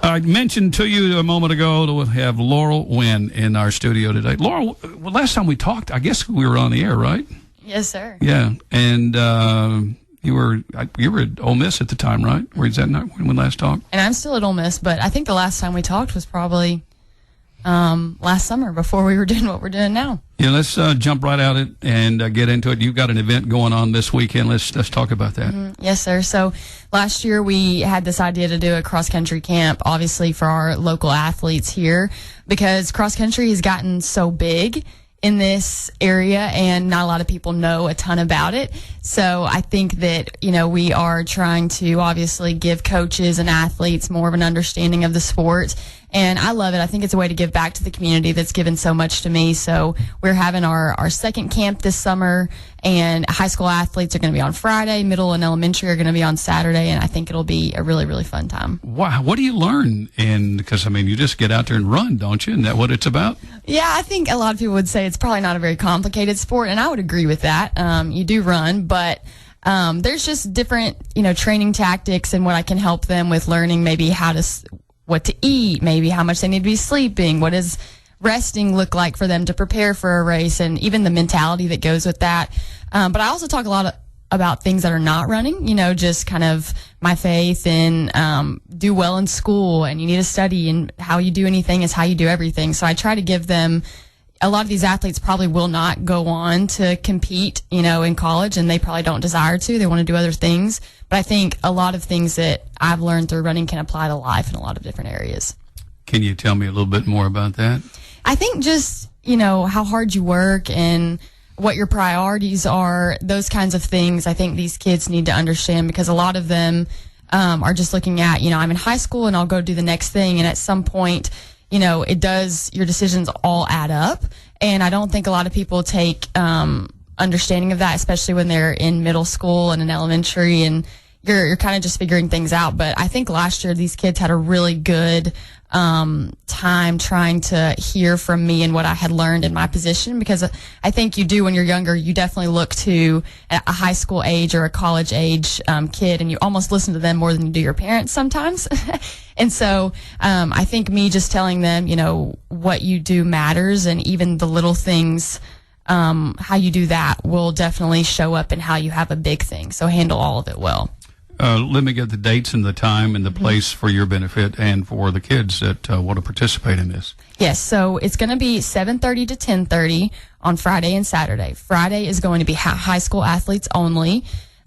I mentioned to you a moment ago to have Loral Winn in our studio today. Loral, well, last time we talked, I guess we were on the air, right? Yes, sir. Yeah, and you were at Ole Miss at the time, right? Or is that not when we last talked? And I'm still at Ole Miss, but I think the last time we talked was probably last summer before we were doing what we're doing now. Yeah, let's jump right at it and get into it. You've got an event going on this weekend. Let's talk about that. Mm-hmm. Yes, sir. So last year we had this idea to do a cross-country camp, obviously for our local athletes here, because cross-country has gotten so big in this area and not a lot of people know a ton about it. So I think that, we are trying to obviously give coaches and athletes more of an understanding of the sport. And I love it. I think it's a way to give back to the community that's given so much to me. So we're having our second camp this summer, and high school athletes are going to be on Friday, middle and elementary are going to be on Saturday, and I think it'll be a really, really fun time. Wow. What do you learn? Because, you just get out there and run, don't you? Isn't that what it's about? Yeah, I think a lot of people would say it's probably not a very complicated sport, and I would agree with that. You do run, but there's just different, training tactics and what I can help them with learning, maybe what to eat, maybe how much they need to be sleeping, what does resting look like for them to prepare for a race, and even the mentality that goes with that. But I also talk a lot about things that are not running, just kind of my faith and do well in school, and you need to study, and how you do anything is how you do everything. So I try to give them, a lot of these athletes probably will not go on to compete, in college, and they probably don't desire to. They want to do other things. But I think a lot of things that I've learned through running can apply to life in a lot of different areas. Can you tell me a little bit more about that? I think just, how hard you work and what your priorities are, those kinds of things, I think these kids need to understand, because a lot of them are just looking at, I'm in high school and I'll go do the next thing. And at some point, your decisions all add up. And I don't think a lot of people take understanding of that, especially when they're in middle school and in elementary, and you're kind of just figuring things out. But I think last year these kids had a really good time trying to hear from me and what I had learned in my position, because I think you do when you're younger, you definitely look to a high school age or a college age kid, and you almost listen to them more than you do your parents sometimes. And so I think me just telling them, what you do matters, and even the little things, how you do that will definitely show up in how you have a big thing. So handle all of it well. Let me get the dates and the time and the place for your benefit and for the kids that want to participate in this. Yes, so it's going to be 7:30 to 10:30 on Friday and Saturday. Friday is going to be high school athletes only,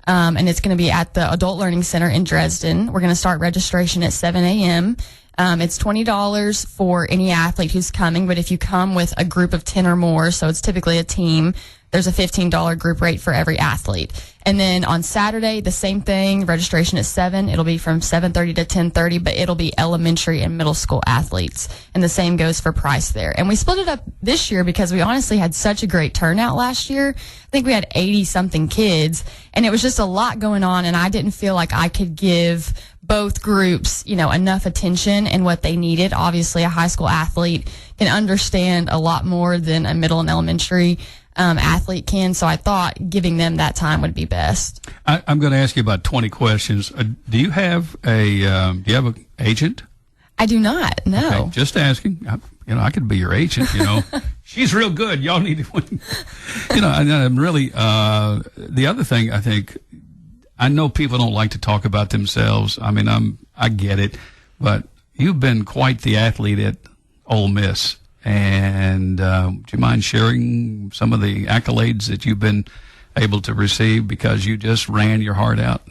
and it's going to be at the Adult Learning Center in Dresden. We're going to start registration at 7 a.m. It's $20 for any athlete who's coming, but if you come with a group of 10 or more, so it's typically a team, there's a $15 group rate for every athlete. And then on Saturday, the same thing, registration at 7. It'll be from 7:30 to 10:30, but it'll be elementary and middle school athletes. And the same goes for price there. And we split it up this year because we honestly had such a great turnout last year. I think we had 80-something kids, and it was just a lot going on, and I didn't feel like I could give both groups, enough attention and what they needed. Obviously, a high school athlete can understand a lot more than a middle and elementary athlete can, so I thought giving them that time would be best. I'm going to ask you about 20 questions. Do you have an agent? I do not. No. Okay, just asking. I could be your agent. She's real good. Y'all need to. I'm really. The other thing, I think, I know people don't like to talk about themselves. I get it, but you've been quite the athlete at Ole Miss. And do you mind sharing some of the accolades that you've been able to receive because you just ran your heart out?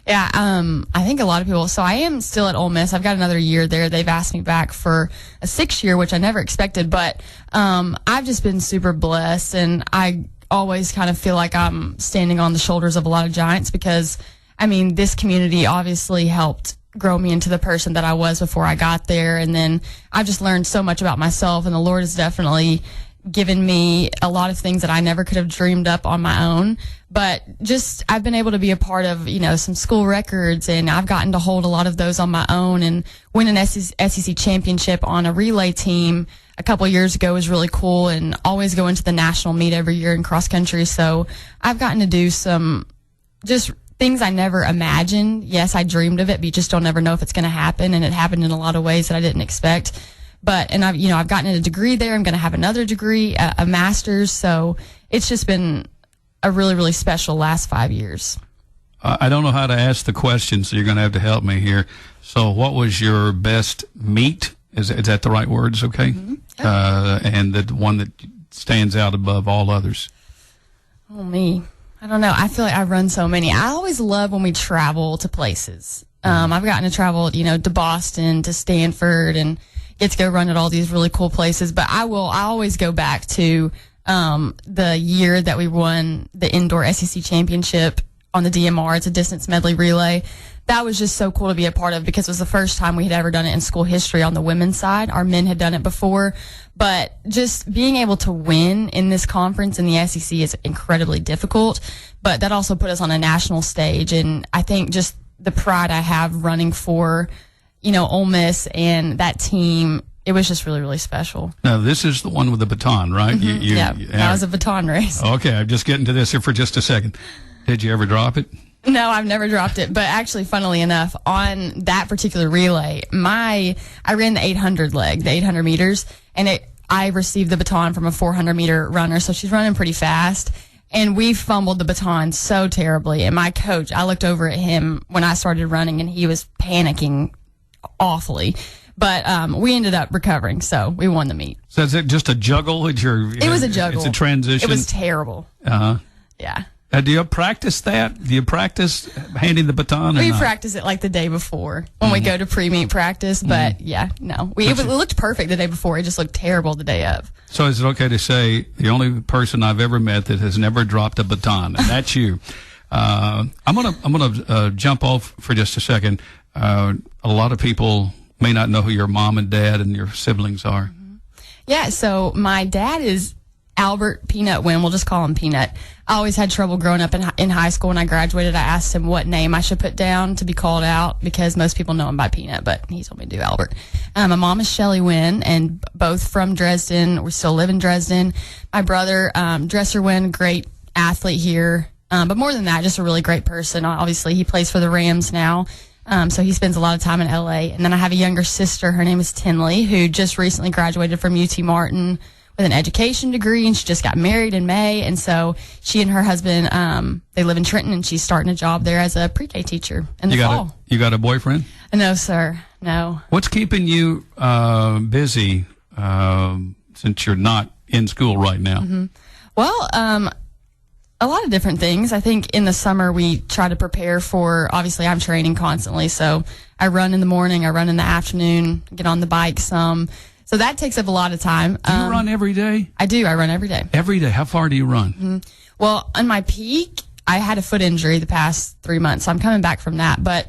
Yeah, I think a lot of people. So I am still at Ole Miss. I've got another year there. They've asked me back for a 6th year, which I never expected. But I've just been super blessed, and I always kind of feel like I'm standing on the shoulders of a lot of giants, because, this community obviously helped grow me into the person that I was before I got there. And then I've just learned so much about myself, and the Lord has definitely given me a lot of things that I never could have dreamed up on my own. But just, I've been able to be a part of, some school records, and I've gotten to hold a lot of those on my own, and win an SEC championship on a relay team a couple years ago was really cool, and always go into the national meet every year in cross country. So I've gotten to do some just things I never imagined. Yes, I dreamed of it, but you just don't ever know if it's going to happen. And it happened in a lot of ways that I didn't expect. And I've gotten a degree there. I'm going to have another degree, a master's. So it's just been a really, really special last 5 years. I don't know how to ask the question, so you're going to have to help me here. So what was your best meet? Is that the right words? Okay. Mm-hmm. Yep. And the one that stands out above all others? Oh, me. I don't know. I feel like I run so many. I always love when we travel to places. I've gotten to travel, to Boston, to Stanford, and get to go run at all these really cool places. But I always go back to the year that we won the indoor SEC championship on the DMR. It's a distance medley relay. That was just so cool to be a part of because it was the first time we had ever done it in school history on the women's side. Our men had done it before, but just being able to win in this conference in the SEC is incredibly difficult, but that also put us on a national stage. And I think just the pride I have running for, Ole Miss and that team, it was just really, really special. Now, this is the one with the baton, right? Mm-hmm. That was a baton race. Okay, I'm just getting to this here for just a second. Did you ever drop it? No, I've never dropped it. But actually, funnily enough, on that particular relay, I ran the 800 leg, the 800 meters, and I received the baton from a 400-meter runner, so she's running pretty fast. And we fumbled the baton so terribly. And my coach, I looked over at him when I started running, and he was panicking awfully. But we ended up recovering, so we won the meet. So is it just a juggle? It was a juggle. It's a transition? It was terrible. Uh-huh. Yeah. Do you practice that? Do you practice handing the baton? We practice it like the day before when we go to pre-meet practice. But no. It looked perfect the day before. It just looked terrible the day of. So is it okay to say the only person I've ever met that has never dropped a baton, and that's you? I'm gonna jump off for just a second. A lot of people may not know who your mom and dad and your siblings are. Mm-hmm. Yeah. So my dad is Albert Peanut Winn. We'll just call him Peanut. I always had trouble growing up in high school. When I graduated, I asked him what name I should put down to be called out because most people know him by Peanut, but he told me to do Albert. My mom is Shelley Winn, and both from Dresden. We still live in Dresden. My brother, Dresser Winn, great athlete here. But more than that, just a really great person. Obviously, he plays for the Rams now. So he spends a lot of time in LA. And then I have a younger sister. Her name is Tinley, who just recently graduated from UT Martin with an education degree, and she just got married in May. And so she and her husband, they live in Trenton, and she's starting a job there as a pre-K teacher in the fall. You got a boyfriend? No, sir. No. What's keeping you busy since you're not in school right now? Mm-hmm. Well, a lot of different things. I think in the summer we try to prepare for, obviously I'm training constantly, so I run in the morning, I run in the afternoon, get on the bike some. So that takes up a lot of time. Do you run every day? I do. I run every day. Every day? How far do you run? Mm-hmm. Well, on my peak, I had a foot injury the past 3 months, so I'm coming back from that. But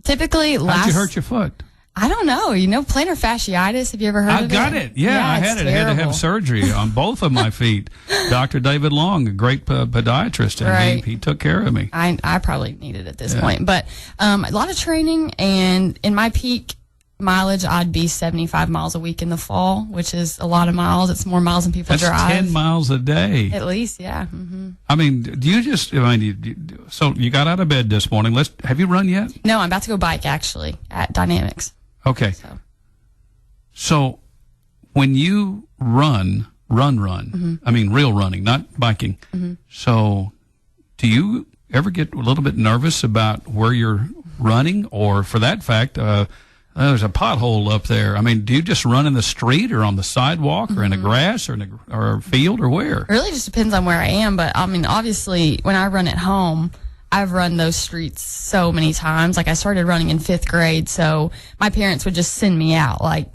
typically How'd you hurt your foot? I don't know. Plantar fasciitis. Have you ever heard of it? I got it. Yeah, I had it. I had to have surgery on both of my feet. Dr. David Long, a great podiatrist, and right. he took care of me. I probably need it at this point. But a lot of training, and in my peak mileage, I'd be 75 miles a week in the fall, which is a lot of miles. It's more miles than people drive. That's 10 miles a day. At least, yeah. Mm-hmm. I mean, so you got out of bed this morning. Have you run yet? No, I'm about to go bike, actually, at Dynamics. Okay. So when you run, mm-hmm. I mean real running, not biking. Mm-hmm. So do you ever get a little bit nervous about where you're running? Or for that fact, there's a pothole up there. I mean, do you just run in the street or on the sidewalk or in the grass or or a field or where? It really just depends on where I am. But, I mean, obviously, when I run at home, I've run those streets so many times. Like, I started running in 5th grade, so my parents would just send me out. Like,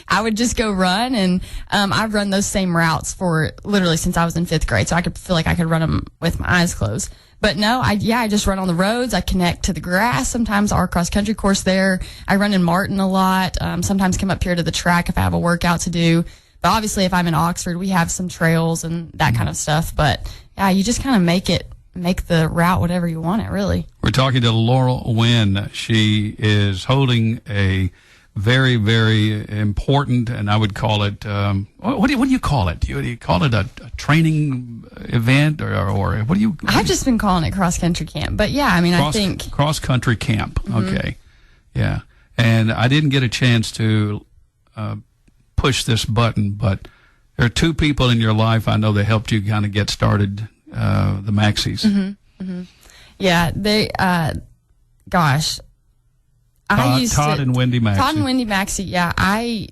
I would just go run, and I've run those same routes for literally since I was in 5th grade, so I could feel like I could run them with my eyes closed. But no, I just run on the roads. I connect to the grass. Sometimes our cross-country course there. I run in Martin a lot. Sometimes come up here to the track if I have a workout to do. But obviously, if I'm in Oxford, we have some trails and that kind of stuff. But, yeah, you just kind of make the route whatever you want it, really. We're talking to Loral Winn. She is holding a very, very important, and I would call it, what do you call it? Do you call it a training event, or what do you? I've just been calling it cross-country camp, but yeah, I mean, I think. Cross-country camp, okay. Yeah, and I didn't get a chance to push this button, but there are two people in your life I know that helped you kind of get started, the Maxies. Yeah, they, gosh. Todd and Wendy Maxey. Todd and Wendy Maxey, yeah. I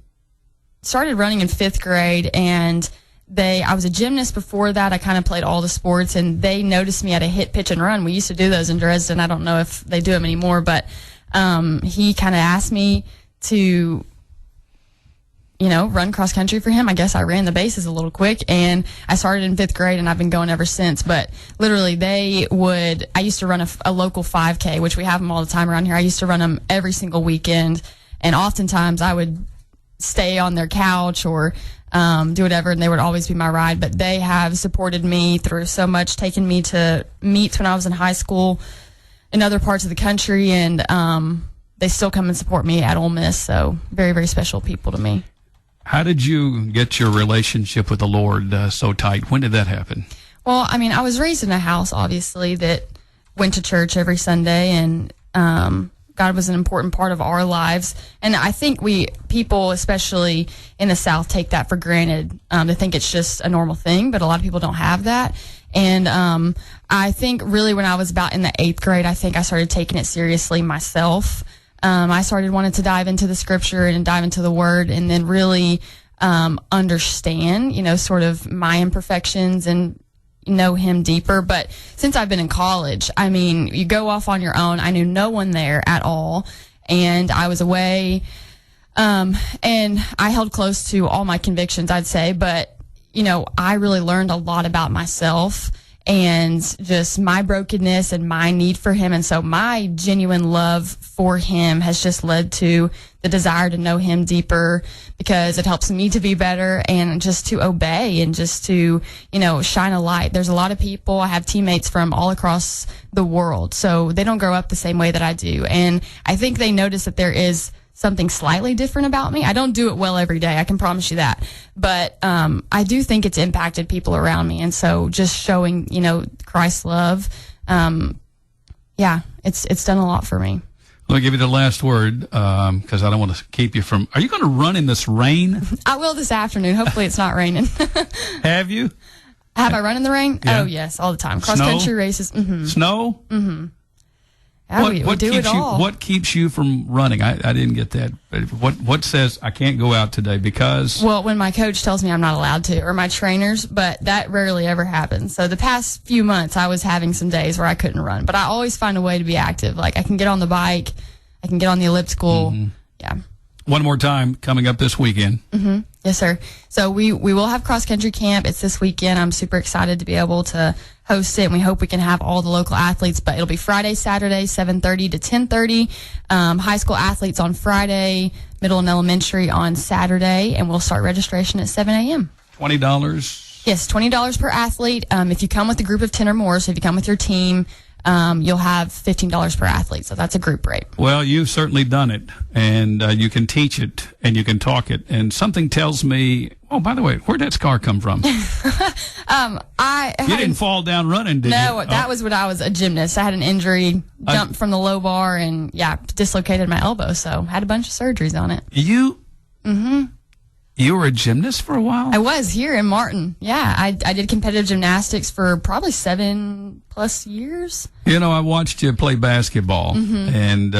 started running in 5th grade, and I was a gymnast before that. I kind of played all the sports, and they noticed me at a hit, pitch, and run. We used to do those in Dresden. I don't know if they do them anymore, but he kind of asked me to, run cross country for him. I guess I ran the bases a little quick, and I started in 5th grade, and I've been going ever since. But literally, I used to run a local 5K, which we have them all the time around here. I used to run them every single weekend, and oftentimes I would stay on their couch or do whatever, and they would always be my ride. But they have supported me through so much, taking me to meets when I was in high school in other parts of the country, and they still come and support me at Ole Miss. So very, very special people to me. How did you get your relationship with the Lord so tight? When did that happen? Well, I mean, I was raised in a house, obviously, that went to church every Sunday, and God was an important part of our lives. And I think people, especially in the South, take that for granted. They think it's just a normal thing, but a lot of people don't have that. And I think really when I was about in the 8th grade, I think I started taking it seriously myself. I started wanting to dive into the scripture and dive into the word, and then really understand, sort of my imperfections and know him deeper. But since I've been in college, I mean, you go off on your own. I knew no one there at all, and I was away, and I held close to all my convictions, I'd say. But, I really learned a lot about myself and just my brokenness and my need for him. And so my genuine love for him has just led to the desire to know him deeper, because it helps me to be better and just to obey and just to, shine a light. There's a lot of people, I have teammates from all across the world, so they don't grow up the same way that I do. And I think they notice that there is something slightly different about me. I don't do it well every day, I can promise you that. But I do think it's impacted people around me. And so just showing, Christ's love, it's done a lot for me. I'll give you the last word, because I don't want to keep you from... Are you going to run in this rain? I will this afternoon. Hopefully it's not raining. Have you? Have I run in the rain? Yeah. Oh, yes, all the time. Cross-country races. Mm-hmm. Snow? Mm-hmm. Yeah, we do it all. What keeps you from running? I didn't get that. But what says I can't go out today because? Well, when my coach tells me I'm not allowed to, or my trainers, but that rarely ever happens. So the past few months, I was having some days where I couldn't run, but I always find a way to be active. Like I can get on the bike, I can get on the elliptical. Mm-hmm. Yeah. One more time coming up this weekend. Mm-hmm. Yes, sir. So we will have cross country camp. It's this weekend. I'm super excited to be able to host it, and we hope we can have all the local athletes. But it'll be Friday, Saturday, 7:30 to 10:30. High school athletes on Friday, middle and elementary on Saturday, and we'll start registration at 7 a.m. $20. Yes, $20 per athlete. If you come with a group of 10 or more, so if you come with your team, you'll have $15 per athlete. So that's a group rate. Well, you've certainly done it, and you can teach it, and you can talk it. And something tells me, oh, by the way, where'd that scar come from? You didn't fall down running, did you? No, that was when I was a gymnast. I had an injury, jumped from the low bar, and dislocated my elbow. So had a bunch of surgeries on it. You were a gymnast for a while? I was here in Martin. Yeah, I did competitive gymnastics for probably 7+ years. I watched you play basketball, and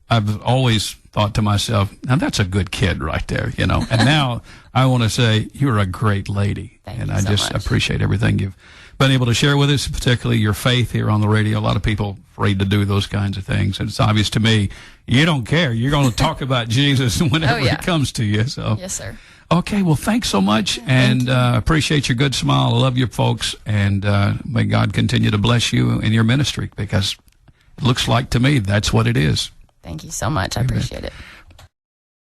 I've always thought to myself, now that's a good kid right there, And now I want to say you're a great lady. Thank you I so just much. Appreciate everything you've been able to share with us, particularly your faith here on the radio. A lot of people afraid to do those kinds of things, and it's obvious to me you don't care. You're going to talk about Jesus whenever it comes to you. So yes, sir. Okay, well, thanks so much, and appreciate your good smile. I love you folks, and may God continue to bless you in your ministry, because it looks like to me that's what it is. Thank you so much. I appreciate it.